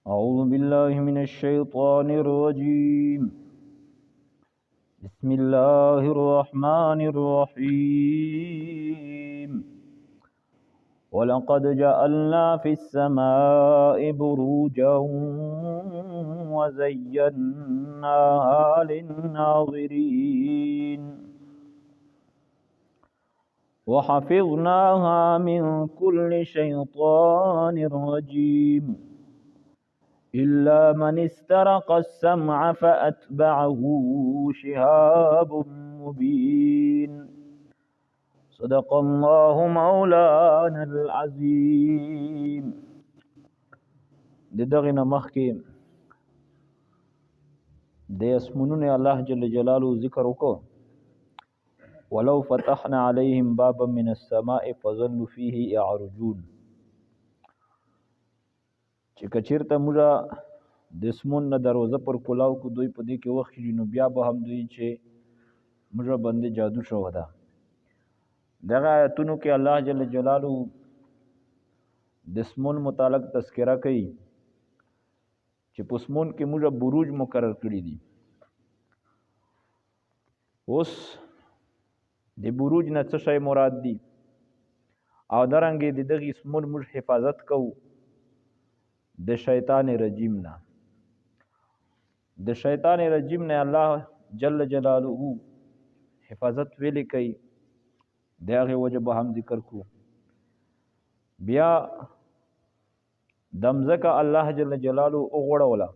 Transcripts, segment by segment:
أعوذ بالله من الشيطان الرجيم. بسم الله الرحمن الرحيم. ولقد جعلنا في السماء بروجا وزيناها للناظرين وحفظناها من كل شيطان رجيم إلا من استرق السمع فأتبعه شهاب مبين. صدق الله مولانا العظيم. دغه مخکې د اسمنون الله جل جلاله ذکر وکړو. ولو فتحنا عليهم بابا من السماء فظلوا فيه يعرجون. چې کچیرته موږ د اسمون نه دروازه پر کلاو کو دوی په دې کې وخت نو بیا به هم دوی چې موږ باندې جادو شو ده. دغه آیتونو کې الله جل جلاله د اسمون متعلق تذکرہ کوي چې په اسمون کې موږ بروج مقرر کړی دي. اوس د بروج نه څه شی مراد دي او درنګې د دغه اسمون موږ حفاظت کوو د شیطان رجیم نه. د شیطان رجیم نه الله جل جلاله حفاظت ویلې کوي. د هغې وجه به هم ذکر کو. بیا د مځکه الله جل جلاله وغوړوله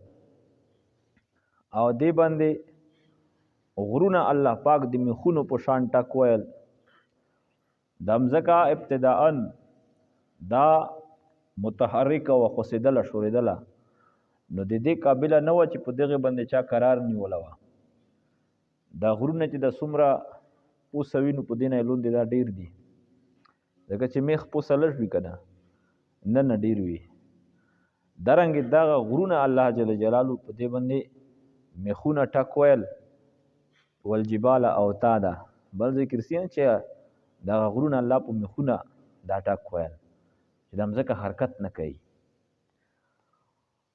او دې باندې غرونه الله پاک د میخونو په شان ټک ویل. د مځکه ابتداءً دا متحرک او خوسیدله شوریدله نو د دې قابله نه وه چې په دغې باندې چا قرار نیوله وه. دا غرونه چې د څومره پوسه وي نو په دې نه یې لوندې دا ډېر دي، ځکه چې میخ پوسه لږ وي که نه نه ډېر وي. دارنګې دغه غرونه الله جل جلاله په دې باندې میخونه ټک ویل. والجبال اوتادا بل ذکر سیان چې دغه غرونه الله په میخونه دا ټک ویل چې د مځکه حرکت نه کوي.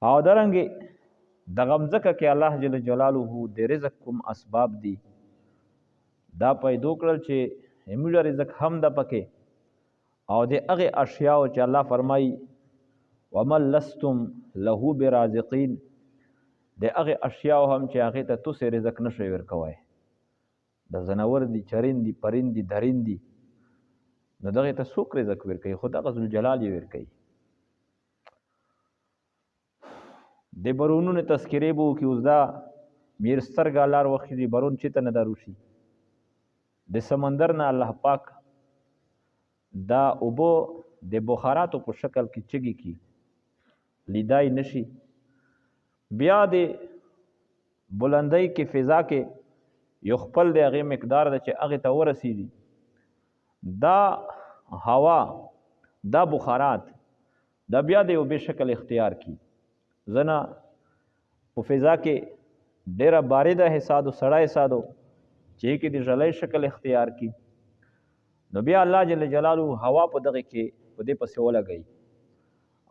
او دارنګې دغه مځکه کې الله جل جلاله د رزق کوم اسباب دي دا پیدا کړل چې موږ رزق هم ده پکې او د هغې اشیاو چې الله فرمایي ومن لستم له برازقین، د هغې اشیاو هم چې هغې ته تاسې رزق نه شئ ورکوی. د ځناور دي، چرین دي، پرین دي، درین دي، نو دغې ته څوک رزق ورکوي؟ خو دغه ذوالجلال یې ورکوي. د برونونو تذکرې به وکړي. اوس دا میر سترګه لار وخېږي برون چېته نه دا روشي. د سمندر نه الله پاک دا اوبه د بخاراتو په شکل کې چږي کی لیدای نشي. بیا د بلندۍ کې فضا کې یو خپل د هغې مقدار ده چې هغې ته ورسېږي. دا هوا دا بخارات دا بیا د یو بې شکل اختیار کی. ځنه په فضا کې ډېره بارده حسادو سړی حسادو چې کې د ژلی شکل اختیار کی. نو بیا الله جل جلاله هوا په دغه کې په دې پسې ولګوي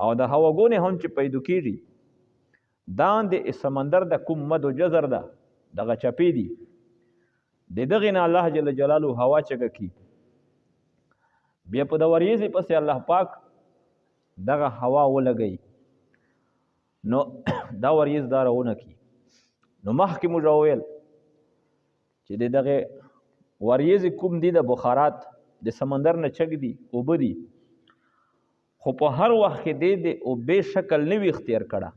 او د هواګونې هم چې پیدا کېږي دا د سمندر د کوم مد و جزر ده دغه چپې دي د دغې نه الله جل جلاله هوا چګه کی. بیا په د وریځې پسې الله پاک دغه هوا ولګوي نو دا وریځ دا راونه کی. نو مخکې موږ وویل چې د دغې وریځې کوم دي د بخارات د سمندر نه چک دي، اوبه دي، خو په هر وخت کې دی د اوبې شکل نه وي اختیار کړه.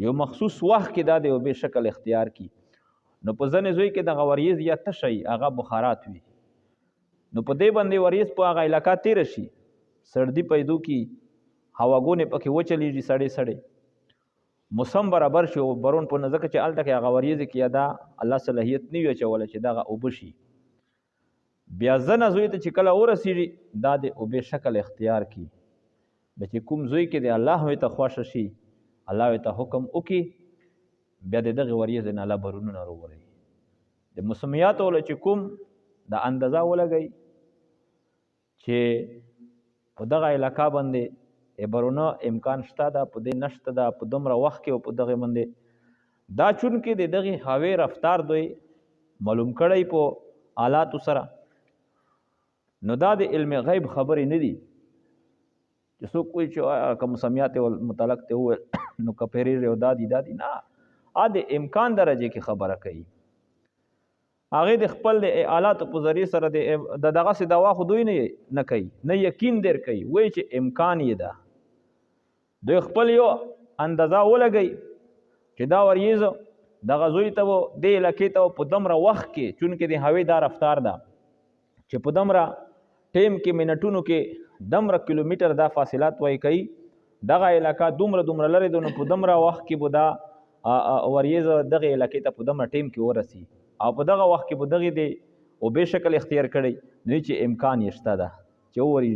یو مخصوص وخت کې دا د اوبې شکل اختیار کی. نو په ځینې ځای کې دغه وریځ یا تشه وي هغه بخارات وي. نو په دې باندې وریځ په هغه علاقه تېره شي، سردي پیدا کي، هواګونې پکې وچلیږي سړې سړې، موسم برابر شي او برون په نظر چې هلته کې هغه وریځې کې یا دا الله صلاحیت نه وي اچولی چې دغه اوبه شي. بیا ځنه زوی ته چې کله ورسېږي دا د اوبې شکل اختیار کی. بیا چې کوم زوی کې د الله ورته خوښه شي الله ورته حکم وکړي بیا د دغې وریځې نه الله برونونه راوړي. د موسمیاتو له چې کوم د اندازه ولګوي چې په دغه علاقه باندې برونه امکان شته ده په دې نشته ده په دومره وخت کې او په دغه باندې دا چونکې د دغه هوې رفتار دوی معلوم کړی په آلاتو سره نو دا د علم غیب خبرې نه دي چې څوک کوی چې که مسمیات متعلق ته وویل نو که پیرېږي او دا دي نه د امکان درجې کې خبره کوي هغې د خپل د آلاتو په ذریعې سره د دغسې دوا خو دوی نه کوي نه یقین در کوي وایي چې امکان یې ده دوی خپل یو اندازه ولګوي چې دا وریځ دغه زوی ته و دې علاقې ته په دومره وخت کې چونکې د هوې دا رفتار ده چې په دومره ټیم کې منټونو کې دومره کیلومیټر دا فاصلات وایي کوي دغه علاقه دومره لرې ده نو په دومره وخت کې به دا وریځ دغه علاقې ته په دومره ټیم کې ورسي او په دغه وخت کې به دغې د اوبې شکل اختیار کړی نو چې امکان یې شته ده چې ووري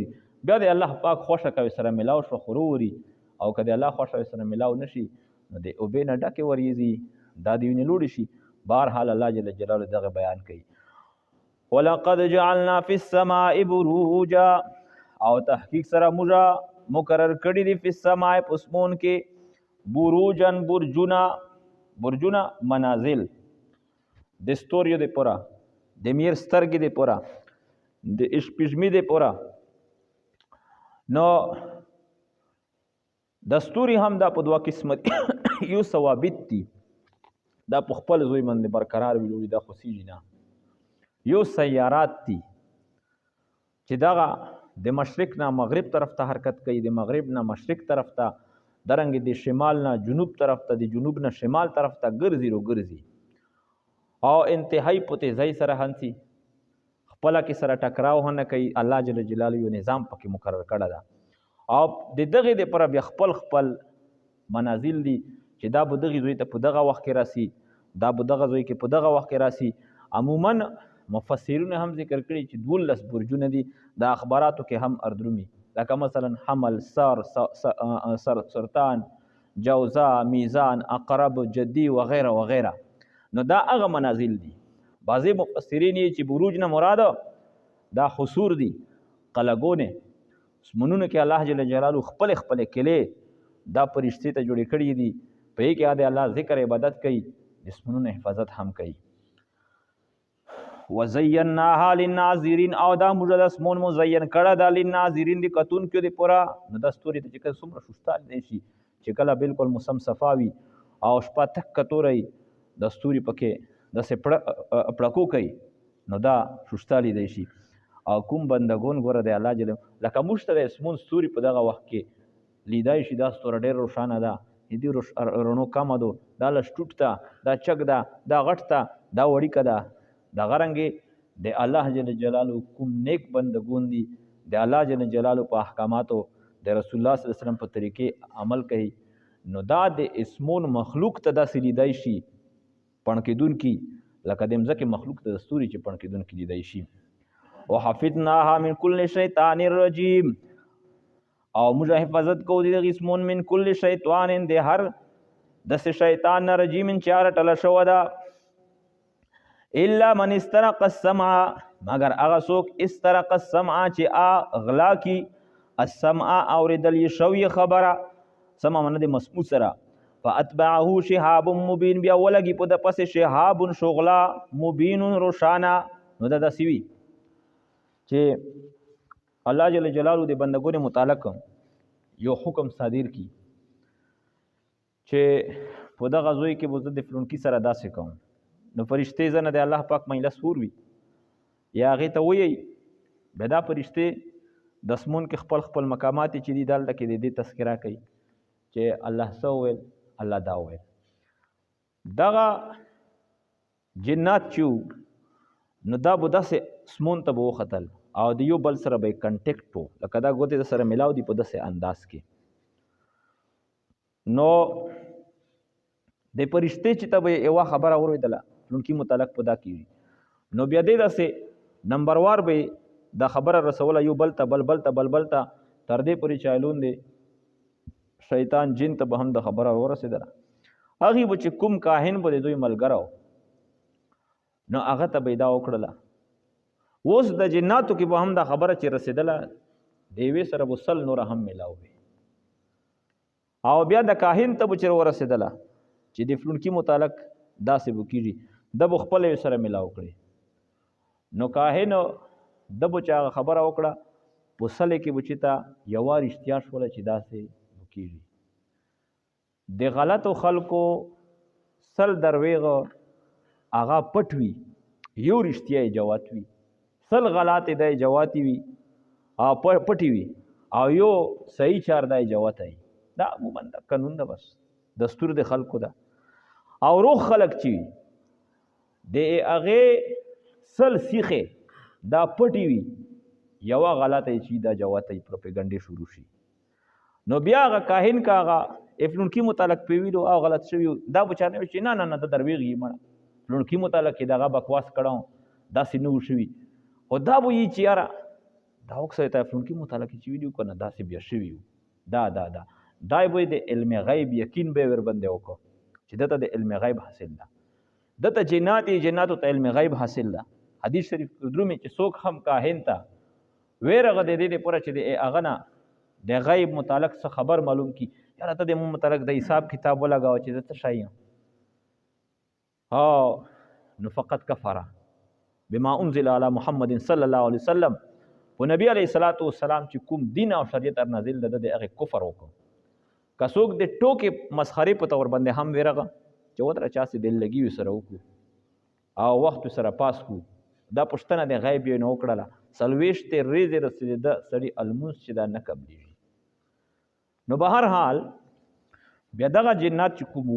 بیا د الله پاک خوښه کوي سره ملاو شو خو ووري او که د الله خوښه سره ملاو نشي نو د اوبې نه ډکې وریځي دا د وینې لوړې شي بهرحال الله جل جلاله دغه بیان کوي ولقد جعلنا فی السماء بروجا او تحقیق سره موږ مقرر کړي دي فی السماء په اسمون کې بروجن برجونه منازل د ستوریو د پورا د میر سترګې د پورا د شپږمې د پورا نو د ستوري هم دا په دوه قسمه یو ثوابت دي دا په خپل ځای باندې برقرار وي دا خوسیږي نه یو سیارات دي چې دغه د مشرق نه مغرب طرف ته حرکت کوي د مغرب نه مشرق طرف ته درنګ د شمال نه جنوب طرف ته د جنوب نه شمال طرف ته ګرځي او انتهایی په تیزۍ سره هنسي خپله کې سره ټکراو هم نه کوي الله جل جلاله یو نظام پکې مقرر کړی ده او د دغې دپاره بیا خپل منازل دي چې دا به دغې زوی ته په دغه وخت کې راسي دا به دغه زوی کې په دغه وخت کې راسي عموما مفسرونه هم ذکر کړي چې 12 برجونه دي د اخباراتو کې هم اردرومي لکه مثلا حمل سرطان جوزا میزان اقرب جدي وغیره وغیره نو دا هغه منازل دي بعضې مفسرین یې چې بروج نه مراد دا حصور دي قلعهګونې اسمنونو کې الله جل جلاله خپل کلې دا فرشتې ته جوړې کړي دي په یې کې د الله ذکر عبادت کوي د اسمنونو حفاظت هم کوي وزیناها للناظرین او دا موږ د اسمون مزین کړه دا للناظرین د کتونکو دپاره نو دا ستوري ته چې کله څومره ښایسته دی شي چې کله بالکل موسم صفا وي او شپه تک توری د ستوري پکې داسې پړکو کوي نو دا ښایسته لیدی شي او کوم بندګون ګوره دی الله جل لکه موږ ته د اسمون ستوري په دغه وخت کې لیدای شي دا ستوره ډېر روښانه ده د دې رڼو کمه ده دا لږ ټوټ ده دا چک ده دا غټ ده دا وړیکه ده دغه رنګې د الله جل جلاله کوم نیک بندګون دي د الله جل جلاله په احکاماتو د رسول الله صلی الله علیه وسلم په طریقې عمل کوي نو دا د اسمون مخلوق ته داسې لیدای شي پړکېدونکي لکه د مځکې مخلوق ته د ستوري چې پړکېدونکي لیدای شي وحفظناها من کل شیطان رجیم او موږ حفاظت کوو د دغې اسمون من کل شیطان د هر داسې شیطان نه رجیم چې هره ټله شوه ده الا من استرق السمع مگر هغه څوک استرق السمع چې غلا کی السمع اوریدل یې شوی خبره سمع منه د مسموع سره فاتبعه شهاب مبین بیا ولګي په د پسې شهاب شغلا مبین روشانه نو دا داسې وي چې الله جل جلاله د بندګانو متعلق یو حکم صادر کی چې په دغه ځای کې به زه د فلونکي سره داسې کوم نو فرشتې زنه د الله پاک مجلس سور وي یا هغې ته وایي بیا دا فرشتې د اسمون کې خپل مقامات چې دي دلته کې د دې تذکره کوي چې الله څه وویل الله دا وویل دغه جنات چې نو دا به داسې اسمون ته به وختل او د یو بل سره به یې کنټیکټ و لکه دا ګوتې د سره میلاو دي په داسې انداز کې نو د فرشتې چې ته به یې یوه خبره واورېدله فلونکي متعلق په دا کېږي نو بیا دې داسې نمبروار به دا خبره رسوله یو بل ته بل ته تر دې پورې چې علون دی شیطان جن ته به هم د خبره ورسېدله هغې به چې کوم کاهن به د دوی ملګری نو هغه ته به یې دا وکړله اوس د جناتو کې به هم دا خبره چې رسېدله د یوې سره به 100 نوره هم میلاو وي او بیا د کاهن ته به چېر ورسېدله چې د فلونکي متعلق داسې به کېږي د به خپله یې سره ملاو کړي نو کاهن د به چې هغه خبره وکړه په سلې کې به چې ته یوه رښتیا شوله چې داسې به کېږي د غلطو خلکو سل درویغ هغه پټ وي یو رښتیا یې جوات وي سل غلطې دی جواتې وي او پټې وي او یو صحیح چار دی جوات وي دا عموما دا قانون ده بس دستور د خلکو ده او روغ خلک چې وي د هغې سل سیخې دا پټې وي یوه غلطه چې دا جواته پروپیګنډې شروع شي نو بیا هغه کاهن که هغه فلونکي متعلق پې ویلو او غلط شوي دا به چا نه وي چې نه نه نه د درویغ یې مړه فلونکي متعلق یې د هغه بکواس کړی داسې نه و شوي خو دا به وي چې یاره دا وکسړی ته فلونکي متعلق چې ویلي وو که نه داسې بیا شوي وو دا به د علم غیب یقین به یې ورباندې وکړو چې دته د علم غیب حاصل ده دته جنات یې جناتو ته علم غیب حاصل ده حدیث شریف درومې چې څوک هم کاهن ته ویرغه د دې لپاره چې د هغه نه د غیب متعلق څه خبر معلوم کی یاره ته د متعلق د حساب کتاب ولګاوه چې زه څه شی یم نو فقط کفره بما انزل علی محمد صلی الله علیه وسلم په نبی علیه الصلاۃ والسلام چې کوم دین او شریعت نازل ده د هغې کفر وکړو که څوک د ټوکې مسخرې په طور باندې هم ویرغه چې ودره چا سې دل لګي وي سره وکړو او وخت سره پاس کړو دا پوښتنه د غیب یې نه وکړله څلوېښتې ورځې رسېده سړي المونځ چې دا نه قبلېږي نو به هر حال بیا دغه جنات چې کوم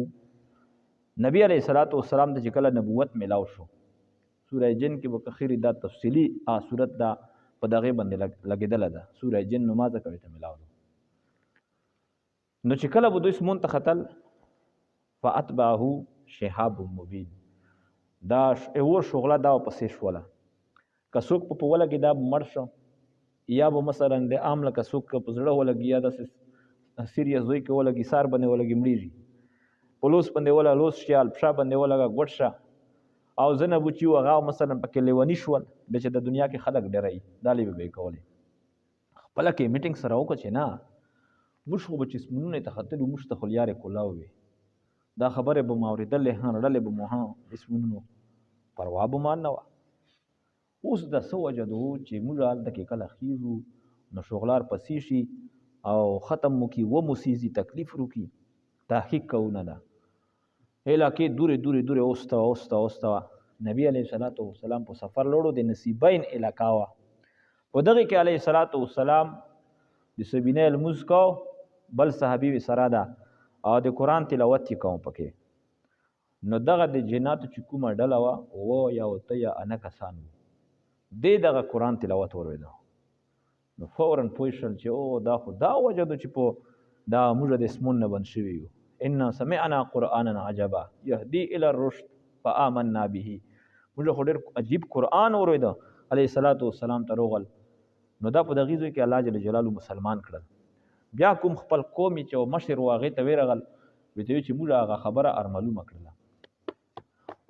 نبی علیه الصلاۃ والسلام ته چې کله نبوت میلاو شو سوره جن کې به کخیري دا تفصیلي صورت دا په دغې باندې لګېدله ده سوره جن نو ما ځکه ورته میلاو نو چې کله به دوی سمون ته ختل فاتبعه شهاب مبین دا یوه شغله دا پسې شوله که څوک په ولګي دا مړ شو یا به مثلا د عام لکه څوک په زړه ولګي یا داسې سیریس دوی کې ولګي سار باندې ولګي مړېږي په لوس باندې وله لوس شیال پښه باندې ولګه ګوټ شه او ځنه به چې هغه مثلا پکې لیوني شول د چې د دنیا کې خلک ډېروي دا لې به یې کولې خپله کې میټینګ سره وکړه چې نه موږ خو به چې اسمونونه یې ته ختلو موږ ته خو لیارې کولاو وې دا خبرې به مو اورېدلې رړلې به مو اسمونونو پروا به مان نه وه اوس د څه وجه ده چې موږ هلته کې کله خیږو نو شغلار پسې شي او ختم مو کي وموسیزي تکلیف وکړي تحقیق کوو نه ده علاقې دورې اوسته نبی علیه الصلاۃ والسلام په سفر لوړو د نصیبین علاقه وه په دغې کې علیه الصلاۃ والسلام د سبینه لمونځ کو بل صحابي وي سره ده او د قرآن تلاوت یې کوم پکې نو دغه د جناتو چې کومه ډله وه اوه یا اته یا انه کسان وو دې دغه قرآن تلاوت واورېده نو فورا پوه شول چې او دا خو دا وجه ده چې په دا موږ د اسمون نه بند شوي یو انا سمعنا قرآنا عجبا یهدي الی الرشد فآمنا به موږ خو ډېر عجیب قرآن واورېده علیه الصلاۃ والسلام ته روغل نو دا په دغې ځای کې الله جل جلاله مسلمان کړل بیا کوم خپل قوم چې مشر و هغې ته ویرغل ورته ویل چې موږ هغه خبره ارمعلومه کړله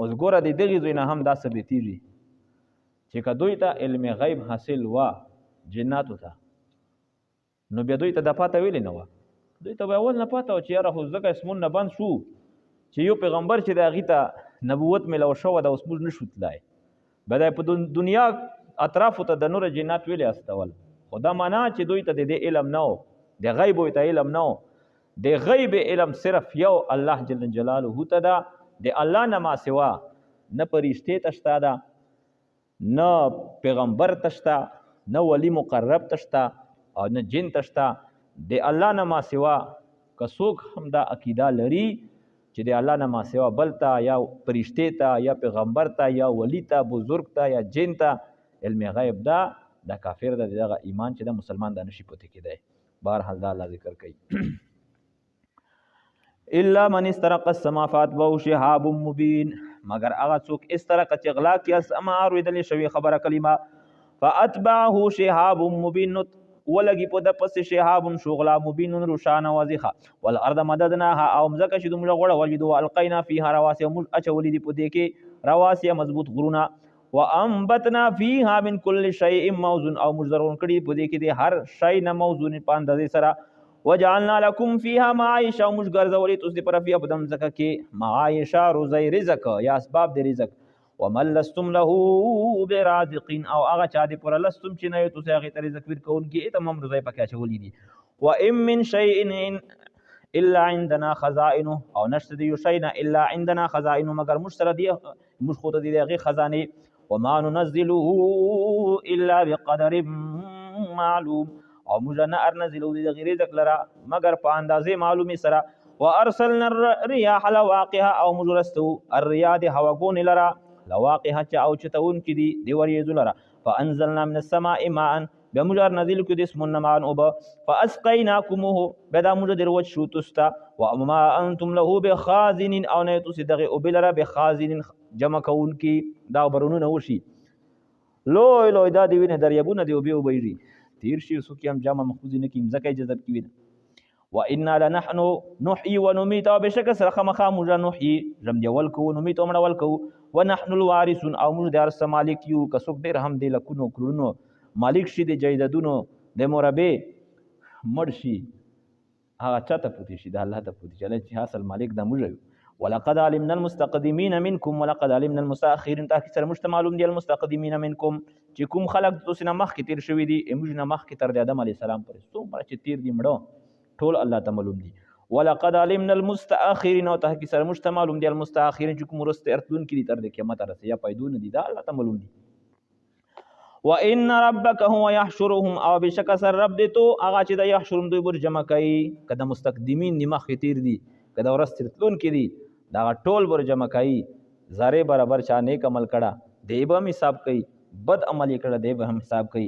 اوس ګوره د دغې ځای نه هم دا ثابتېږي چې که دوی ته علم غیب حاصل وه جناتو ته نو بیا دوی ته دا پاته ویلې نه وه دوی ته به اول نه پاته وه چې یاره خو ځکه اسمون نه بند شو چې یو پیغمبر چې د هغې ته نبوت میلاو شوه ده اوس موږ نه شو تلای بیا دا په دنیا اطرافو ته د نوره جنات ویلې استول خو دا معنا چې دوی ته د دې علم نه و د غیب ته علم نه و د غیب علم صرف یو الله جل جلاله ته ده د الله نه ما سوا نه فرشتې ته شته ده نه پیغمبر ته شته نه ولی مقرب ته شته او نه جن ته شته د الله نه ما سوا که څوک هم دا عقیده لري چې د الله نه ما سوا بل ته یا فرشتې ته یا پیغمبر ته یا ولی ته بزرگ ته یا جن ته علم غیب ده دا کافر ده دغه ایمان چې د مسلمان دا نشي پوتې کېدی بهرحال دا الله ذکر کوي الا من استرق السما فاتبعه شهاب مبین مگر هغه څوک استرق چې غلا کړي السما اورېدلې شوې خبره کلمه فاتبعه شهاب مبین ولګي په د پسې شهاب شغلا مبین روشانه واضحه والارض مددناها او مځکه چې دومره غوړه ولیدو القینا فیها رواسي موږ اچولي دي په دې کې رواسي مضبوط غرونه وانبتنا فيها من كل شيء موزون او موږ زرغون کړي په دې کې د هر شی نه موزون په اندازې سره وجعلنا لكم فيها معايش او موږ ګرځولې تاسو د پر فيها په دم ځکه کې معايش روزي رزق یا اسباب د رزق ومن لستم له برازقین او هغه چا د پر لستم چې نه تاسو هغه ته رزق ورکوونکي ته هم روزي پکې اچولې دي وان من شيء الا عندنا خزائنه او نشته دی شيء الا عندنا خزائنه مگر مشتر دی مش خود دی هغه خزانه وما ننزله الا بقدر معلوم او موږ نه ارنزلو د غیر رزق لرا مگر په اندازې معلومي سره وارسلنا الرياح لواقها او موږ رستو الرياح د هواګون لرا لواقها چې او چتون کې دي دی وریځو لرا فانزلنا من السماء ماء بموږ نازل کې د اسمن مان او فاسقيناكمه بدا موږ دروت شو تستا وما انتم له بخازن او نه تاسو دغه او بلرا بخازن جمع کون کې دا برونو وشي لوی لوی دا دی وینه دریابونه دی او به وبېږي تیر شي سو کې هم جامع مخفوظ نه کیم زکه جذب کی وینه وانا لنحن نحيي ونميت او بشک سره خمخا موږ نحيي رم دی ول کو نميت او مړ ول کو ونحن الوارثون او موږ د ارث مالک یو کڅوک ډیر هم دی لکونو کړونو مالک شي د جیدادونو د مربه مرشي هغه چاته پوتی شي د الله ته پوتی چې حاصل مالک د موږ ولقد علمنا المستقدمين منكم ولقد علمنا المستاخرين تاکي سره مشتملون دي المستقدمين منكم چې کوم خلق تاسو نه مخ کې تیر شوی دي موږ نه مخ کې تر د آدم علی السلام پر څومره چې تیر دي مړو ټول الله ته معلوم دي ولقد علمنا المستاخرين او تاکي سره مشتملون دي المستاخرين چې کوم رست ارتون کې تر د قیامت راځي یا پایدون دي دا الله ته معلوم دي وان ربك هو يحشرهم او بشک سر رب دې تو هغه چې د يحشرهم دوی بر جمع کوي کده مستقدمین نمخ تیر دي کده ورست ترتون کې دي دا ټول بر جمع کوي زاره برابر چا نیک عمل کړه دی به حساب کوي بد عمل کړه دی به هم حساب کوي